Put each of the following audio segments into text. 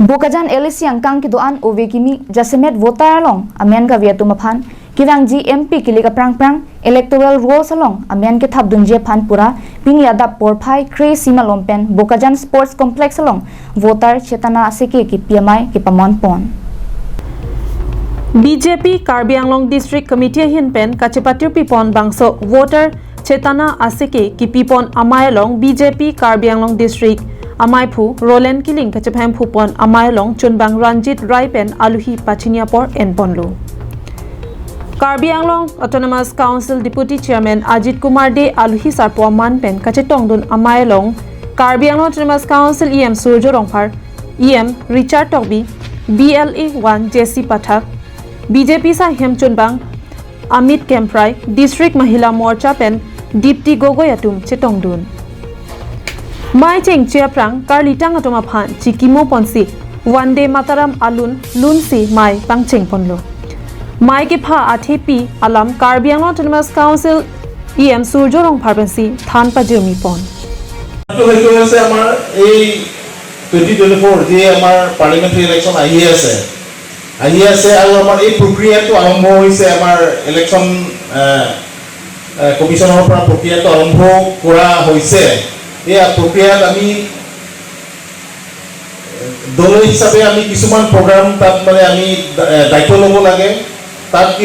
Bokajan LAC angkang kidoan ovekimi jasemet voter along amen ka via tumaphan kirang GMP kilika prang electoral rules along amen ke thap dunje phan pura pingya da porphai kre sima lompen Bokajan sports complex along voter chetana aseke ki PMI ki pamon pon BJP Karbi Anglong District Committee hin pen kachepatir pipon bangso voter chetana aseke ki pipon amai along BJP Karbi Anglong District amai phu Roland Killing kachephem phupon amai long chunbang Ranjit Rai pen aluhi pachinia por enponlo Karbi Anglong Autonomous Council Deputy Chairman Ajit Kumar De aluhi sarpo man pen kachetong dun amai long Karbi Anglong Autonomous Council EM Surjo Rongphar EM Richard Tokbi BLA 1 JC Pathak BJP sa Hemchunbang Amit Kemprai District Mahila Morcha pen Dipti Gogoyatum Chetongdun Mai Cheng Chiaprang Karlitang Atoma Phan Chikimo Ponsi One Day Mataram Alun Lunsi Mai Pangcheng Ponlo Mai ke pha athepi alam Karbi Anglong Autonomous Council EM Surjo Rongphar Than Pajemi Pon আমাৰ এই 2024 যে আমাৰ parliamentary election আহি আছে আৰু আমাৰ এই প্ৰক্ৰিয়াটো আৰম্ভ হৈছে আমাৰ ইলেকশ্যন কমিশনৰ পৰা প্ৰক্ৰিয়াটো আৰম্ভ কৰা হৈছে এই প্ৰক্ৰিয়াত আমি দল হিচাপে আমি কিছুমান প্ৰগ্ৰাম তাত মানে আমি দায়িত্ব ল'ব লাগে তাত কি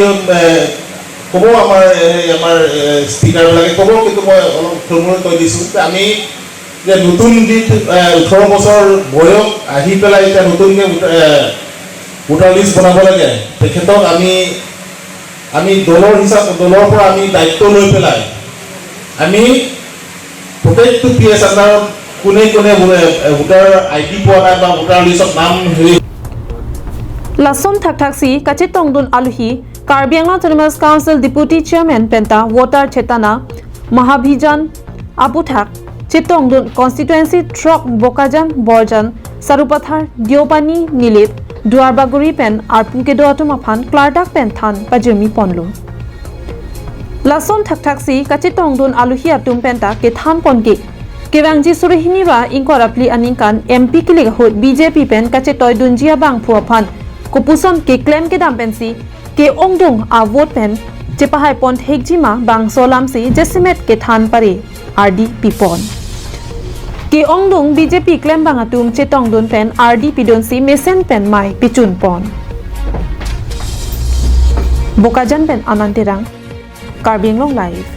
ক'ব আমাৰ স্পিকাৰবিলাকে ক'ব কিন্তু মই অলপ থুলমূলকৈ কৈ দিছোঁ যে আমি যে নতুন যি 18 বছৰ বয়স আহি পেলাই এতিয়া নতুনকৈ ভোটাৰ লিষ্ট বনাব লাগে তেখেতক আমি দলৰ পৰা আমি দায়িত্ব লৈ পেলাই আমি প্ৰত্যেকটো পিএছ আণ্ডাৰত কোনে ভোটাৰ আইডি পোৱা নাই বা ভোটাৰ লিষ্টত নাম হেৰি Lason Thaktaksi Kachetong Dun Aluhi Karbi Anglong Autonomous Council Deputy Chairman Penta Voter Chetana Mahabhijan Aputhak Chetong Dun Constituency Trok Bokajan Borjan Sarupathar Diopani Nilip Duarbaguri Pen Arpunkedo Atumaphan Klardak Pen Than Pajemi Ponlu Lason Thaktaksi Kachetong Dun Aluhi Atum Penta Ke Than Ponki Kirangji Surihini Ba Inkorapli Aninkan MP Kilik Hut BJP Pen Kachetoy Dunjia Bang Puaphan Kupuson ke claim ke dampensi ke ongdung a vote pen chepahai pont hekjima bang solamsi jesimet ke than pare RD pipon ke ongdung BJP claim bang atum chetong dun pen RD pidonsi mesen pen mai pichun pon Bokajan pen ananterang Karbi Anglong live